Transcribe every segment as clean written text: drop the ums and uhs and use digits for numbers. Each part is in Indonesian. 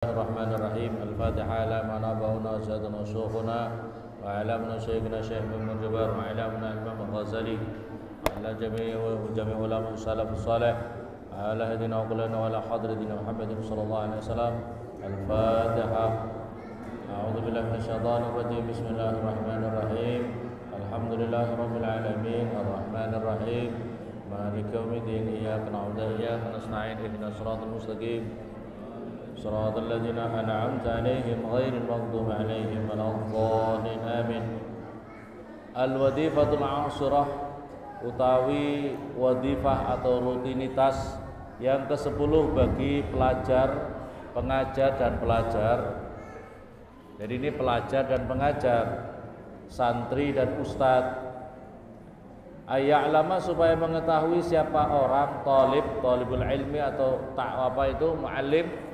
Bismillahirrahmanirrahim. Al-Fatihah ala manabahuna sayyidina syukhuna wa ala mana syekhina syekh Muhammad Jabar wa ala mana Imam Ghazali ala jami' ulama salaf salih ala hadina wa qulana wa ala hadratina Muhammadin sallallahu alaihi wasallam. Al-Fatihah. A'udzu billahi minasyaitonir rajim. Bismillahirrahmanirrahim. Alhamdulillahi rabbil alamin arrahmanir rahim maliki yaumiddin iyyaka na'budu wa iyyaka nasta'in ihdinas siratal mustaqim صراط الذين أنعمت عليهم غير المغضوب عليهم ولا الضالين آمين. Al-wadhifatul 'ashirah utawi wadhifah atau rutinitas yang ke-10 bagi pelajar, pengajar dan pelajar. Jadi ini pelajar dan pengajar, santri dan ustadz. Ayya'lama supaya mengetahui siapa orang talibul ilmi atau muallim.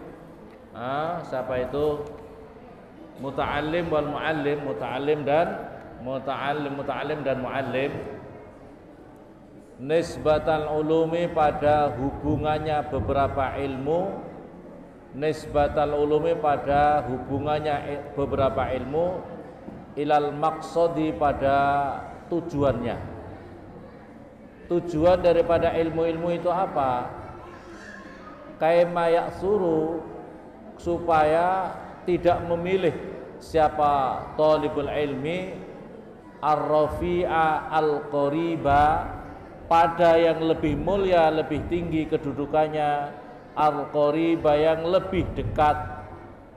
Siapa itu muta'allim wal muallim, muta'allim dan muallim. Nisbatal ulumi pada hubungannya beberapa ilmu, nisbatal ulumi pada hubungannya beberapa ilmu, ilal maqsadi pada tujuannya. Tujuan daripada ilmu-ilmu itu apa? Kaima ya'suru, supaya tidak memilih siapa talibul ilmi ar-rafi'a al-qariba, pada yang lebih mulia, lebih tinggi kedudukannya, al-qariba yang lebih dekat,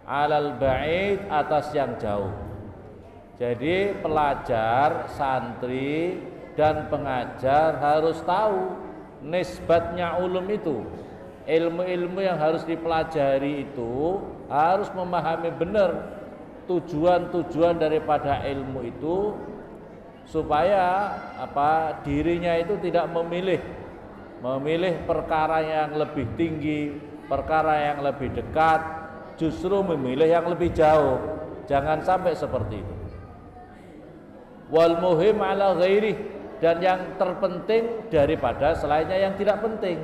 alal ba'id atas yang jauh. Jadi pelajar, santri dan pengajar harus tahu nisbatnya ulum itu. Ilmu-ilmu yang harus dipelajari itu harus memahami benar tujuan-tujuan daripada ilmu itu, supaya dirinya itu tidak memilih perkara yang lebih tinggi, perkara yang lebih dekat, justru memilih yang lebih jauh. Jangan sampai seperti itu. Wal muhim ala ghairih, dan yang terpenting daripada selainnya yang tidak penting.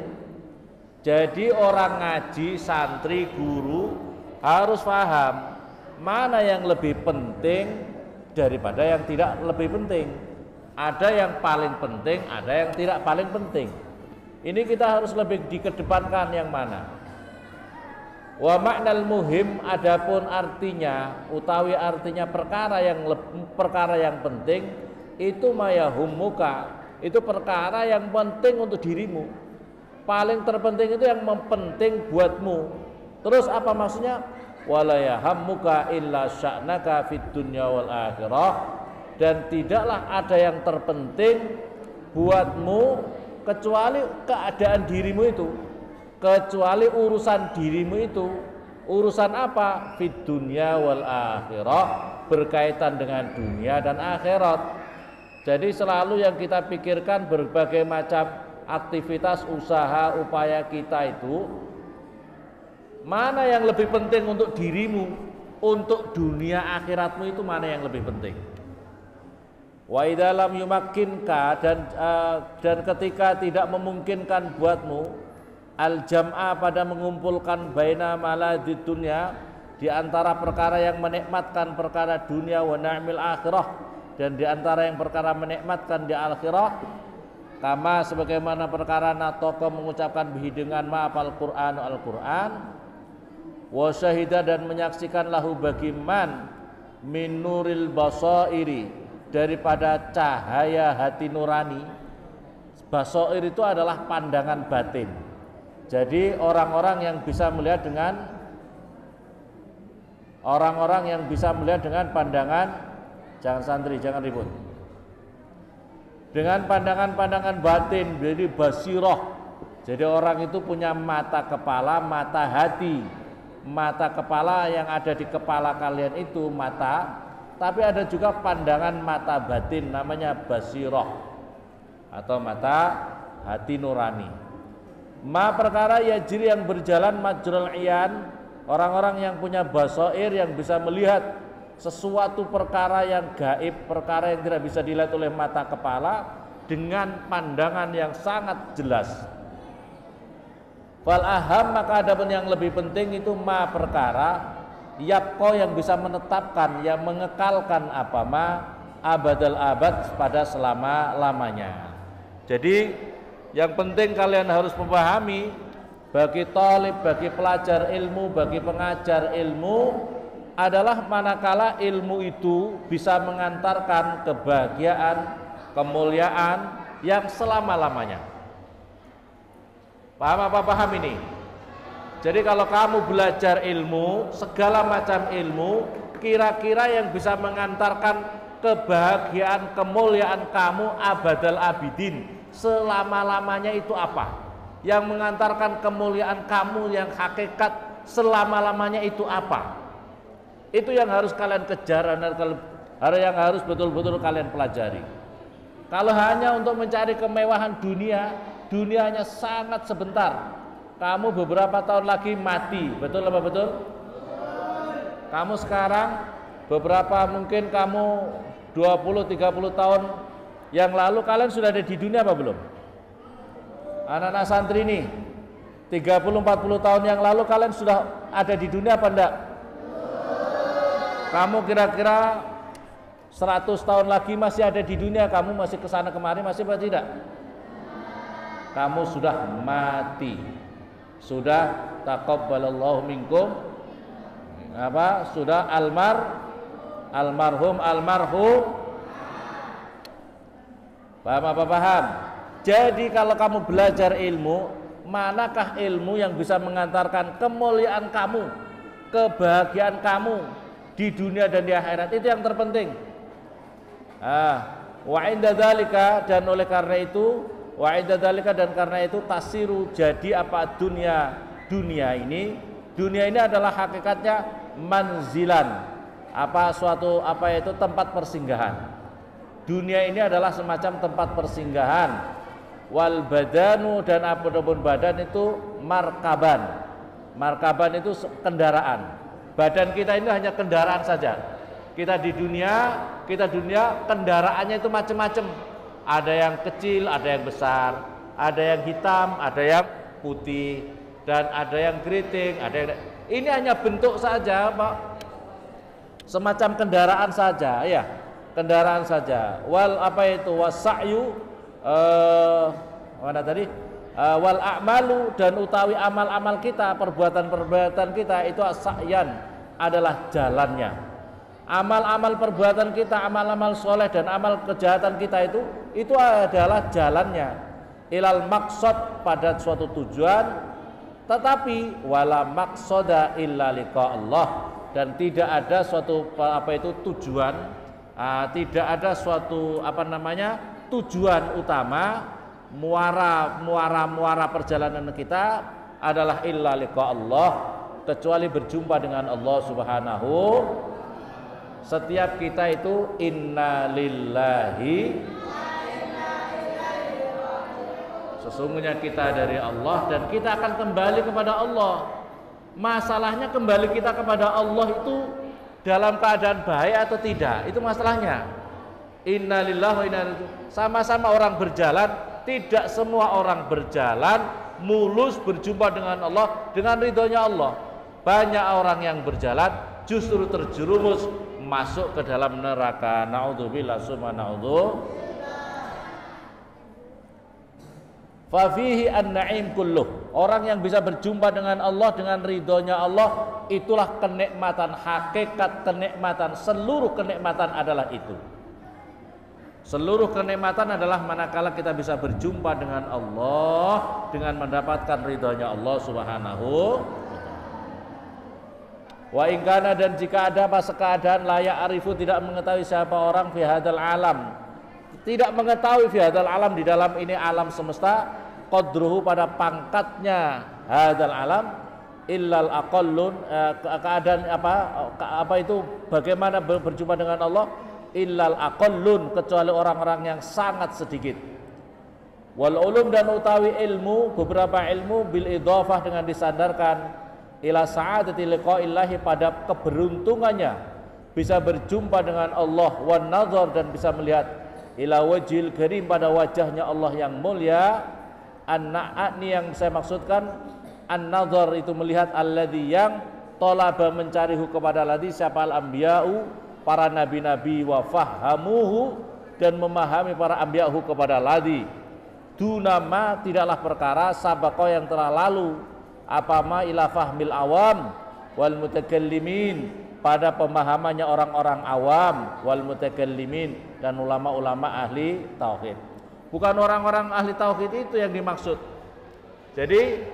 Jadi orang ngaji, santri, guru harus paham mana yang lebih penting daripada yang tidak lebih penting. Ada yang paling penting, ada yang tidak paling penting. Ini kita harus lebih dikedepankan yang mana. Wa ma'nal muhim, adapun artinya utawi artinya perkara yang penting itu mayahumuka, itu perkara yang penting untuk dirimu. Paling terpenting itu yang penting buatmu. Terus apa maksudnya? Wala yahammuka illa sya'naka fid dunya wal akhirah, dan tidaklah ada yang terpenting buatmu kecuali keadaan dirimu itu, kecuali urusan dirimu itu. Urusan apa? Fid dunya wal akhirah, berkaitan dengan dunia dan akhirat. Jadi selalu yang kita pikirkan berbagai macam aktivitas usaha upaya kita itu, mana yang lebih penting untuk dirimu, untuk dunia akhiratmu itu mana yang lebih penting. Wa idza lam yumakkinka, dan ketika tidak memungkinkan buatmu al jam'a pada mengumpulkan baina maladid dunya, di antara perkara yang menikmatkan perkara dunia, wa na'mil akhirah, dan di antara yang perkara menikmatkan di akhirah, kama sebagaimana perkara natoko mengucapkan bihi dengan Al-Qur'an wa syahida, dan menyaksikan lahu bagi man min nuril basairi, daripada cahaya hati nurani. Basair itu adalah pandangan batin. Jadi orang-orang yang bisa melihat dengan pandangan, jangan santri, jangan ribut, dengan pandangan-pandangan batin, jadi basirah. Jadi orang itu punya mata kepala, mata hati. Mata kepala yang ada di kepala kalian itu mata, tapi ada juga pandangan mata batin, namanya basirah atau mata hati nurani. Ma perkara yajri yang berjalan majrul iyan, orang-orang yang punya basair, yang bisa melihat sesuatu perkara yang gaib, perkara yang tidak bisa dilihat oleh mata kepala dengan pandangan yang sangat jelas. Fal aham, maka adapun yang lebih penting itu ma perkara yapko yang bisa menetapkan, yang mengekalkan apa ma abadal abad pada selama-lamanya. Jadi yang penting kalian harus memahami, bagi talib, bagi pelajar ilmu, bagi pengajar ilmu adalah manakala ilmu itu bisa mengantarkan kebahagiaan, kemuliaan yang selama-lamanya. Paham apa paham ini? Jadi kalau kamu belajar ilmu, segala macam ilmu, kira-kira yang bisa mengantarkan kebahagiaan, kemuliaan kamu abadal abidin selama-lamanya itu apa? Yang mengantarkan kemuliaan kamu yang hakikat selama-lamanya itu apa? Itu yang harus kalian kejar, yang harus betul-betul kalian pelajari. Kalau hanya untuk mencari kemewahan dunia, dunianya sangat sebentar. Kamu beberapa tahun lagi mati, betul apa betul? Kamu sekarang beberapa mungkin kamu 20-30 tahun yang lalu kalian sudah ada di dunia apa belum? Anak-anak santri ini 30-40 tahun yang lalu kalian sudah ada di dunia apa enggak? Kamu kira-kira 100 tahun lagi masih ada di dunia, kamu masih kesana kemari, masih apa tidak? Kamu sudah mati, sudah taqabbalallahu minkum apa? Sudah almarhum. Paham apa paham? Jadi kalau kamu belajar ilmu, manakah ilmu yang bisa mengantarkan kemuliaan kamu, kebahagiaan kamu di dunia dan di akhirat, itu yang terpenting. Wa inda dzalika, dan oleh karena itu, wa inda dzalika, dan karena itu tasiru, jadi apa dunia ini adalah hakikatnya manzilan, suatu tempat persinggahan. Dunia ini adalah semacam tempat persinggahan. Wal badanu, dan apapun badan itu markaban. Markaban itu kendaraan. Badan kita ini hanya kendaraan saja. Kita dunia kendaraannya itu macam-macam. Ada yang kecil, ada yang besar, ada yang hitam, ada yang putih, dan ada yang keriting, ini hanya bentuk saja, Pak. Semacam kendaraan saja, ya. Kendaraan saja. Wasa'yu mana tadi? Wal a'malu, dan utawi amal-amal kita, perbuatan-perbuatan kita itu sa'yan, adalah jalannya. Amal-amal perbuatan kita, amal-amal soleh dan amal kejahatan kita itu adalah jalannya ilal maksud, pada suatu tujuan. Tetapi wala maksoda illa liqa Allah, dan tidak ada suatu tujuan, tidak ada suatu tujuan utama, muara perjalanan kita adalah illa liqa Allah, kecuali berjumpa dengan Allah Subhanahu. Setiap kita itu inna lillahi, sesungguhnya kita dari Allah dan kita akan kembali kepada Allah. Masalahnya kembali kita kepada Allah itu dalam keadaan baik atau tidak, itu masalahnya. Inna lillahi wa inna ilaihi, sama-sama orang berjalan, tidak semua orang berjalan mulus berjumpa dengan Allah dengan ridhonya Allah. Banyak orang yang berjalan justru terjerumus masuk ke dalam neraka. Naudzubillah summa naudzubillah. Fafihi an-na'im kulluh. Orang yang bisa berjumpa dengan Allah dengan ridhonya Allah, itulah kenikmatan, hakikat kenikmatan. Seluruh kenikmatan adalah itu. Seluruh kenikmatan adalah manakala kita bisa berjumpa dengan Allah, dengan mendapatkan ridhonya Allah Subhanahu. Wa ingkana, dan jika ada masa keadaan layak arifu, tidak mengetahui siapa orang fi hadzal alam, tidak mengetahui fi hadzal alam, di dalam ini alam semesta, qadruhu, pada pangkatnya hadzal alam, illal aqallun, keadaan itu bagaimana berjumpa dengan Allah, illal aqallun, kecuali orang-orang yang sangat sedikit. Wal ulum, dan utawi ilmu, beberapa ilmu bil idhafah, dengan disandarkan ila sa'adati liqa'illahi, pada keberuntungannya bisa berjumpa dengan Allah, wan nazar, dan bisa melihat ila wajhil karim, pada wajahnya Allah yang mulia. An-na'ani, yang saya maksudkan an-nazar itu melihat alladzi yang talaba mencarihu kepada alladzi siapa al-anbiya'u para nabi-nabi wa fahamuhu dan memahami para anbiya'u kepada alladzi dunama tidaklah perkara sabaqah yang telah lalu apama ila fahmil awam wal mutakallimin pada pemahamannya orang-orang awam wal mutakallimin dan ulama-ulama ahli tauhid. Bukan orang-orang ahli tauhid itu yang dimaksud. Jadi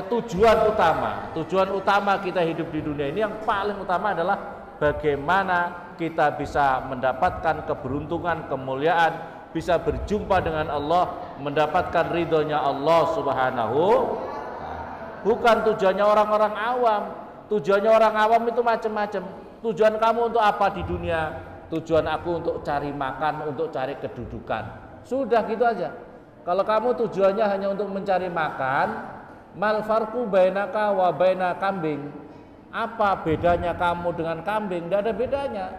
tujuan utama kita hidup di dunia ini yang paling utama adalah bagaimana kita bisa mendapatkan keberuntungan, kemuliaan, bisa berjumpa dengan Allah, mendapatkan ridhonya Allah Subhanahu. Bukan tujuannya orang-orang awam. Tujuannya orang awam itu macam-macam. Tujuan kamu untuk apa di dunia? Tujuan aku untuk cari makan, untuk cari kedudukan. Sudah gitu aja. Kalau kamu tujuannya hanya untuk mencari makan, mal farqu bainaka wa baina kambing. Apa bedanya kamu dengan kambing? Tidak ada bedanya.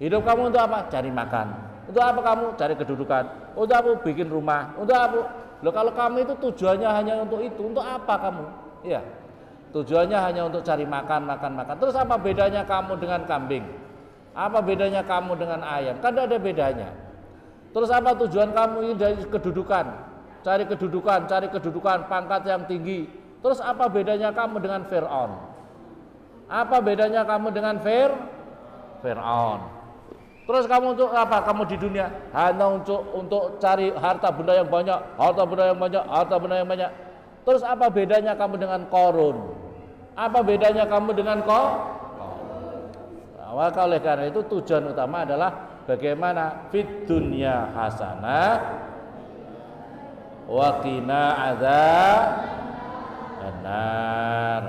Hidup kamu untuk apa? Cari makan. Untuk apa kamu? Cari kedudukan. Untuk apa? Bikin rumah. Untuk apa? Loh, kalau kamu itu tujuannya hanya untuk itu, untuk apa kamu? Iya. Tujuannya hanya untuk cari makan. Terus apa bedanya kamu dengan kambing? Apa bedanya kamu dengan ayam? Kan tidak ada bedanya. Terus apa tujuan kamu ini dari kedudukan? Cari kedudukan, pangkat yang tinggi. Terus apa bedanya kamu dengan Fir'aun? Apa bedanya kamu dengan Fir'aun? Terus kamu untuk apa? Kamu di dunia hanya untuk cari harta benda yang banyak. Terus apa bedanya kamu dengan Qarun? Apa bedanya kamu dengan maka oleh karena itu tujuan utama adalah bagaimana fid dunya hasanah wa qina adzabannar.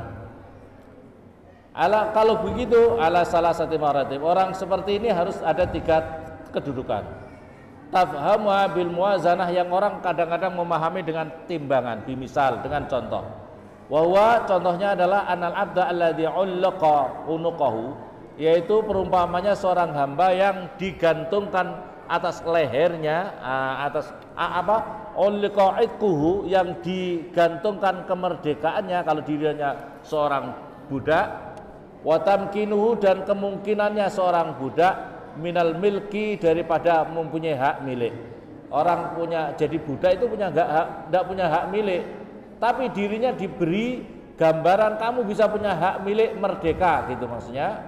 Kalau begitu ala salah satu maratib orang seperti ini harus ada 3 kedudukan. Tafhamu bil muwazanah yang orang kadang-kadang memahami dengan timbangan, bimisal dengan contoh. Wa contohnya adalah anal abda alladzi ullaqa unuqahu, yaitu perumpamannya seorang hamba yang digantungkan atas lehernya ullaqa itquhu yang digantungkan kemerdekaannya kalau dirinya seorang budak, wa tamkinuhu dan kemungkinannya seorang budak minal milki daripada mempunyai hak milik. Orang punya jadi budak itu tidak punya hak milik, tapi dirinya diberi gambaran kamu bisa punya hak milik merdeka gitu maksudnya.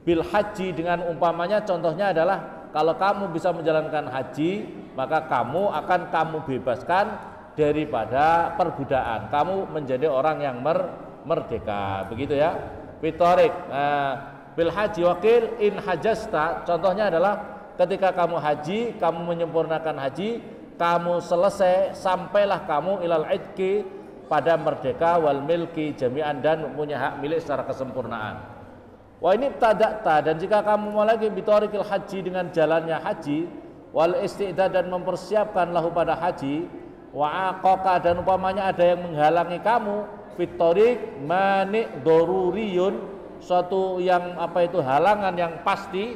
Bil haji dengan umpamanya contohnya adalah kalau kamu bisa menjalankan haji maka kamu bebaskan daripada perbudakan. Kamu menjadi orang yang merdeka begitu ya. Fitorik. Bil haji wakil in hajasta contohnya adalah ketika kamu haji, kamu menyempurnakan haji, kamu selesai sampailah kamu ilal idki pada merdeka wal milki jami'an dan punya hak milik secara kesempurnaan. Wah ini tadakta dan jika kamu mau lagi bitorikil haji dengan jalannya haji wal isti'dad dan mempersiapkan lahu pada haji wa aqaqa dan umpamanya ada yang menghalangi kamu fitorik mani doruriyun suatu yang halangan yang pasti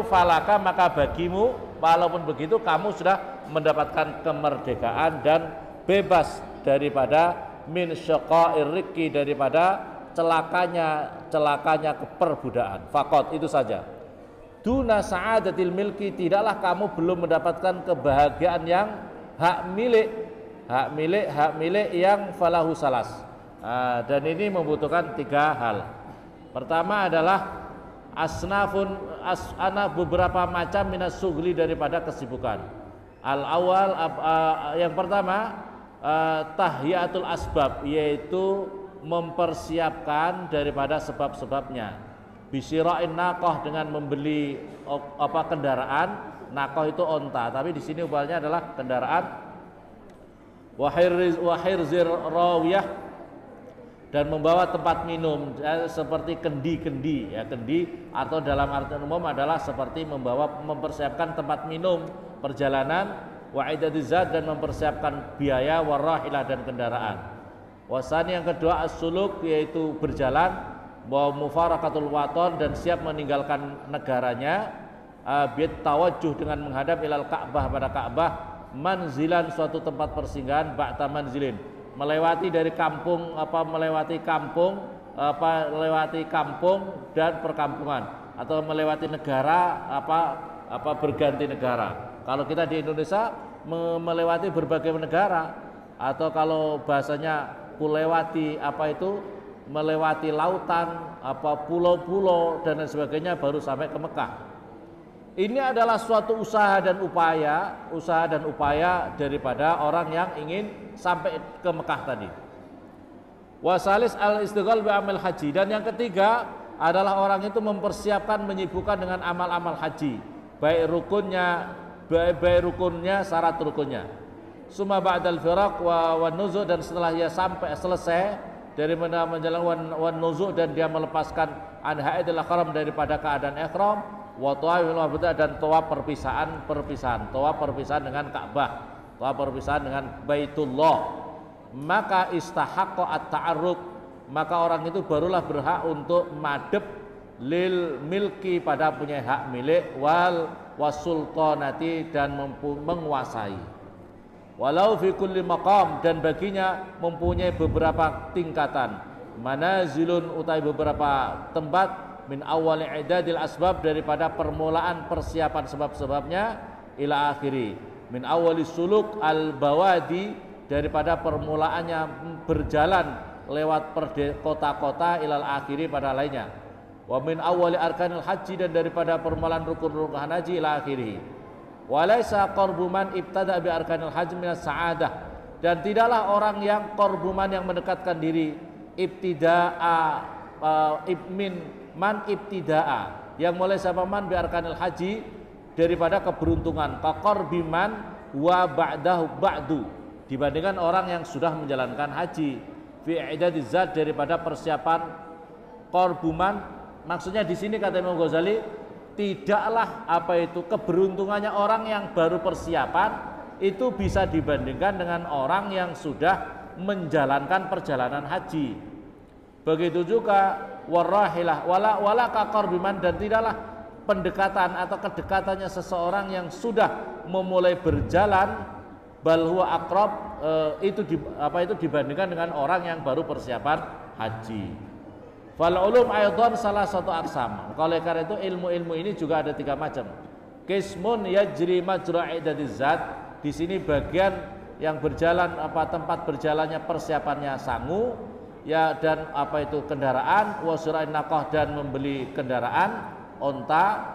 falaka maka bagimu walaupun begitu kamu sudah mendapatkan kemerdekaan dan bebas daripada min syaqa'ir riqi daripada celakanya keperbudakan. Faqat itu saja. Duna sa'adatil milki tidaklah kamu belum mendapatkan kebahagiaan yang hak milik yang falahu salas. Dan ini membutuhkan 3 hal. Pertama adalah beberapa macam minas sugli daripada kesibukan. Al-awal yang pertama tahiyatul asbab yaitu mempersiapkan daripada sebab-sebabnya. Bisyira'in naqah dengan membeli kendaraan. Naqah itu onta, tapi di sini umpamanya adalah kendaraan. Wahirzir rawiyah dan membawa tempat minum seperti kendi atau dalam arti umum adalah seperti mempersiapkan tempat minum perjalanan wa idadzat dan mempersiapkan biaya warahilah dan kendaraan. Wasani yang kedua as-suluk yaitu berjalan wa mufaraqatul waton dan siap meninggalkan negaranya bit tawajjuh dengan menghadap ilal Ka'bah pada Ka'bah manzilan suatu tempat persinggahan ba'da manzilin, melewati dari kampung melewati kampung dan perkampungan, atau melewati negara berganti negara. Kalau kita di Indonesia melewati berbagai negara, atau kalau bahasanya kulewati melewati lautan, pulau-pulau dan lain sebagainya baru sampai ke Mekah. Ini adalah suatu usaha dan upaya daripada orang yang ingin sampai ke Mekah tadi. Wasalis al-istighal bi amal haji, dan yang ketiga adalah orang itu mempersiapkan, menyibukkan dengan amal-amal haji, baik rukunnya, syarat rukunnya. Summa ba'dal firaq wa nuzuk, dan setelah dia sampai selesai dari menjalankan wan nuzuk dan dia melepaskan an haidil ihram daripada keadaan ihram, wa tawafil wada dan tawaf perpisahan dengan Ka'bah, tawaf perpisahan dengan Baitullah, maka istahaqqa at-ta'arruk, maka orang itu barulah berhak untuk madhep lil milki, pada punya hak milik, wal wasultanati dan menguasai, walau fi kulli maqam, dan baginya mempunyai beberapa tingkatan, manazilun utai beberapa tempat, min awali idadil asbab daripada permulaan persiapan sebab-sebabnya, ila akhiri min awali suluk al bawadi daripada permulaannya berjalan lewat kota-kota, ilal akhiri pada lainnya, wa min awali arkanil haji dan daripada permulaan rukun-rukun haji ila akhiri. Walaysa qarbuman ibtada bi arkanil haji minas sa'adah, dan tidaklah orang yang qarbuman yang mendekatkan diri ibtida'a ibtida'a yang mulai sama man bi arkanil haji daripada keberuntungan, kaqarbiman wa ba'du dibandingkan orang yang sudah menjalankan haji, fi i'dadiz zat daripada persiapan qarbuman. Maksudnya di sini kata Imam Ghazali, tidaklah keberuntungannya orang yang baru persiapan itu bisa dibandingkan dengan orang yang sudah menjalankan perjalanan haji. Begitu juga warahilah wala kaqarbiman, dan tidaklah pendekatan atau kedekatannya seseorang yang sudah memulai berjalan, bal huwa aqrab, itu dibandingkan dengan orang yang baru persiapan haji. Fal ulum aidan salah satu aksam. Oleh karena itu ilmu-ilmu ini juga ada 3 macam. Qismun yajri majra idadiz zat, di sini bagian yang berjalan tempat berjalannya persiapannya sangu, ya, dan kendaraan, wasyura'in naqah dan membeli kendaraan, onta.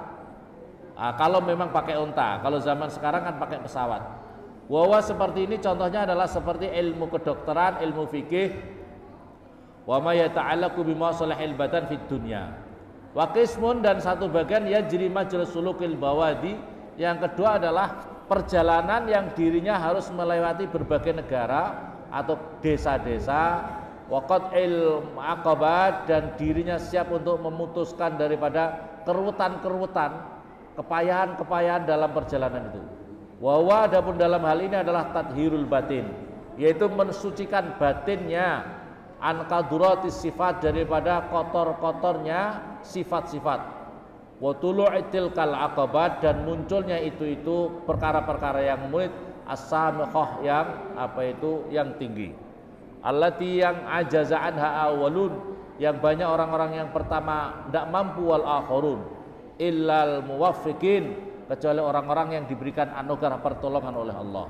Kalau memang pakai onta, kalau zaman sekarang kan pakai pesawat. Wawa seperti ini contohnya adalah seperti ilmu kedokteran, ilmu fikih, wa ma yata'allaqu bi masalihil badan fid dunya. Wa qismun, dan satu bagian yajri majra sulukil bawadi, yang kedua adalah perjalanan yang dirinya harus melewati berbagai negara atau desa-desa, waqatil aqabat, dan dirinya siap untuk memutuskan daripada kerutan-kerutan, kepayahan-kepayahan dalam perjalanan itu. Wa adapun dalam hal ini adalah tadhirul batin, yaitu mensucikan batinnya, an kaduratis sifat daripada kotor-kotornya sifat-sifat, wa tulu'il kal aqabat, dan munculnya itu perkara-perkara yang murid, as-samiqah yang tinggi, allati yang ajaza anha awalun, yang banyak orang-orang yang pertama tidak mampu, wal akharun illal muwaffiqin, kecuali orang-orang yang diberikan anugerah pertolongan oleh Allah.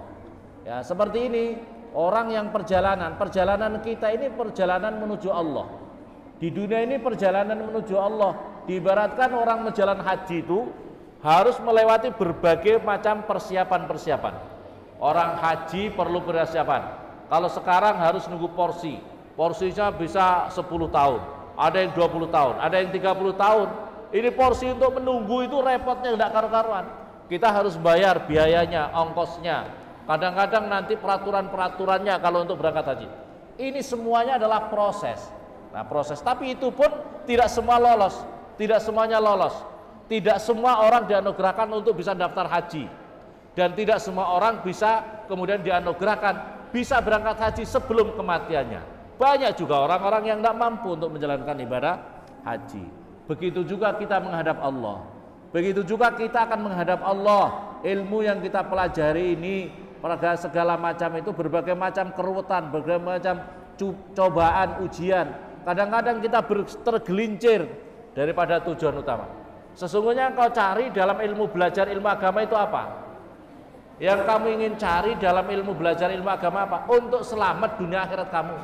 Ya, seperti ini orang yang perjalanan kita ini perjalanan menuju Allah. Di dunia ini perjalanan menuju Allah. Diibaratkan orang menjalan haji itu harus melewati berbagai macam persiapan-persiapan. Orang haji perlu persiapan. Kalau sekarang harus nunggu porsinya bisa 10 tahun, ada yang 20 tahun, ada yang 30 tahun. Ini porsi untuk menunggu itu repotnya tidak karu-karuan. Kita harus bayar biayanya, ongkosnya. Kadang-kadang nanti peraturan-peraturannya kalau untuk berangkat haji. Ini semuanya adalah proses. Nah, proses, tapi itu pun tidak semua lolos, tidak semuanya lolos. Tidak semua orang dianugerahkan untuk bisa daftar haji. Dan tidak semua orang bisa kemudian dianugerahkan bisa berangkat haji sebelum kematiannya. Banyak juga orang-orang yang tidak mampu untuk menjalankan ibadah haji. Begitu juga kita menghadap Allah. Begitu juga kita akan menghadap Allah. Ilmu yang kita pelajari ini pada segala macam itu, berbagai macam keruwetan, berbagai macam cobaan, ujian. Kadang-kadang kita tergelincir daripada tujuan utama. Sesungguhnya engkau cari dalam ilmu belajar ilmu agama itu apa? Yang kamu ingin cari dalam ilmu belajar ilmu agama apa? Untuk selamat dunia akhirat kamu.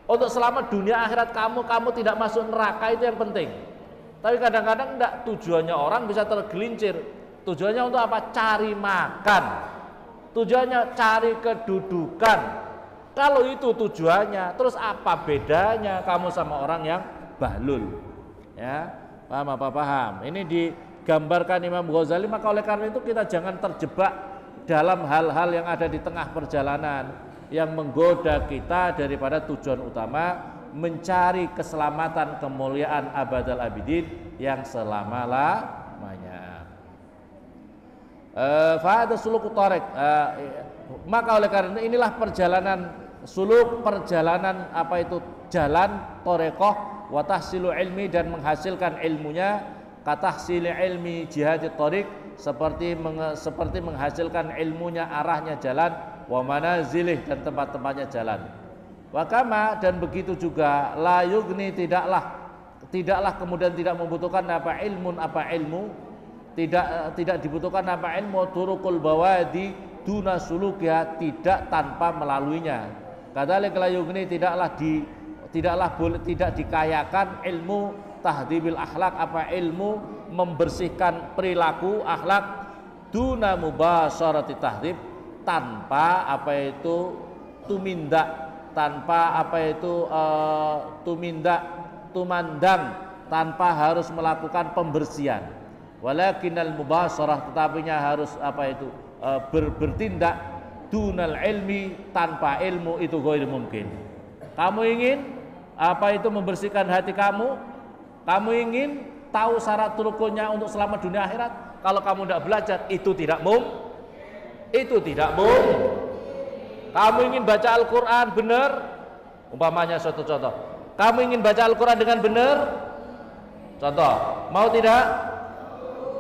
Untuk selamat dunia akhirat kamu, kamu tidak masuk neraka, itu yang penting. Tapi kadang-kadang enggak, tujuannya orang bisa tergelincir. Tujuannya untuk apa? Cari makan. Tujuannya cari kedudukan. Kalau itu tujuannya, terus apa bedanya kamu sama orang yang bahlul? Ya, paham apa paham? Ini digambarkan Imam Ghazali. Maka oleh karena itu kita jangan terjebak dalam hal-hal yang ada di tengah perjalanan yang menggoda kita daripada tujuan utama, mencari keselamatan, kemuliaan abadal abidin yang selama-lamanya. Fa'ada suluk thariq. Maka oleh karena inilah perjalanan suluk, perjalanan apa itu? Jalan thariqah wa tahsilu ilmi, dan menghasilkan ilmunya, katahsili ilmi jihadit thariq, seperti menghasilkan ilmunya, arahnya jalan, wa manazilih, dan tempat-tempatnya jalan. Wa kama, dan begitu juga, la yugni, tidaklah kemudian tidak membutuhkan apa ilmu, tidak dibutuhkan apa ilmu, turukul bawadi duna sulukya, tidak tanpa melaluinya. Kadzalik la yugni, tidak dikayakan ilmu tahdibil akhlak, apa ilmu membersihkan perilaku akhlak, duna mubasyarati tahdib, tanpa apa itu tumindak, tanpa apa itu tumandang, tanpa harus melakukan pembersihan. Walakinal mubasyarah, tetapinya harus apa itu bertindak, dunal ilmi, tanpa ilmu itu ghair mungkin. Kamu ingin apa itu membersihkan hati kamu? Kamu ingin tahu syarat rukunnya untuk selamat dunia akhirat? Kalau kamu tidak belajar, itu tidak mungkin. Kamu ingin baca Al-Quran benar, umpamanya suatu contoh, kamu ingin baca Al-Quran dengan benar, contoh, mau tidak?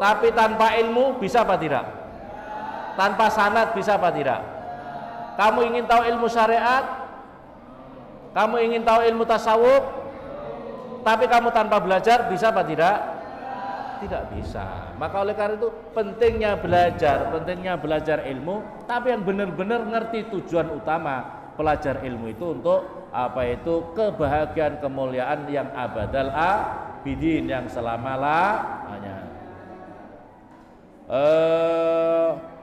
Tapi tanpa ilmu bisa apa tidak? Tanpa sanad bisa apa tidak? Kamu ingin tahu ilmu syariat, kamu ingin tahu ilmu tasawuf, tapi kamu tanpa belajar bisa apa tidak? Tidak bisa. Maka oleh karena itu pentingnya belajar ilmu, tapi yang benar-benar ngerti tujuan utama pelajar ilmu itu untuk apa itu? Kebahagiaan, kemuliaan yang abadal abidin, yang selama-lamanya.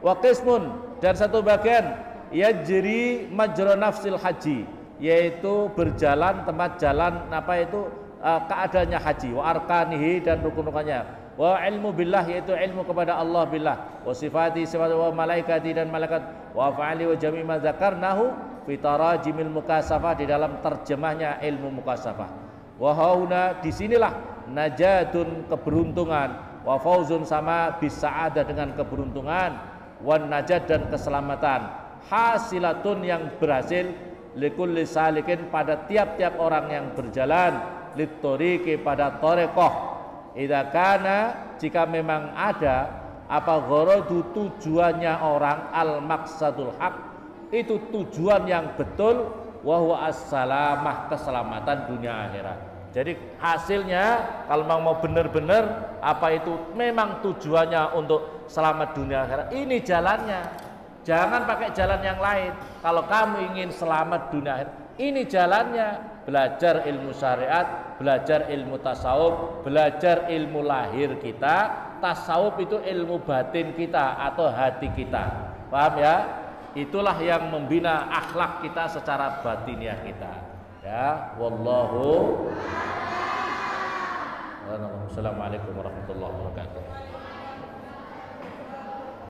Wa qismun, dan satu bagian yajri majra nafsil haji, yaitu berjalan tempat jalan apa itu keadaannya haji, wa arkanihi, dan rukun-rukunnya, wa ilmu billah, yaitu ilmu kepada Allah billah, wa sifati sifat, wa malaikati, dan malaikat, wa fa'ali wa jami' ma dzakarnahu fi tarajimil mukasafah, di dalam terjemahnya ilmu mukasafah. Wa hauna, disinilah najatun, keberuntungan, wa fauzun, sama bisa'adah, dengan keberuntungan, wan najat, dan keselamatan, hasilatun, yang berhasil, likulli salikin, pada tiap-tiap orang yang berjalan, litoriqi, pada thariqah, idza kana, jika memang ada apa gharadu, tujuannya orang, al maqsadul haq, itu tujuan yang betul, wa huwa as-salamah, keselamatan dunia akhirat. Jadi hasilnya kalau mau benar-benar apa itu memang tujuannya untuk selamat dunia akhirat, ini jalannya. Jangan pakai jalan yang lain. Kalau kamu ingin selamat dunia akhirat, ini jalannya. Belajar ilmu syariat, belajar ilmu tasawuf, belajar ilmu lahir kita. Tasawuf itu ilmu batin kita atau hati kita. Paham ya? Itulah yang membina akhlak kita secara batiniah kita. Ya, wallahu. Assalamualaikum warahmatullahi wabarakatuh.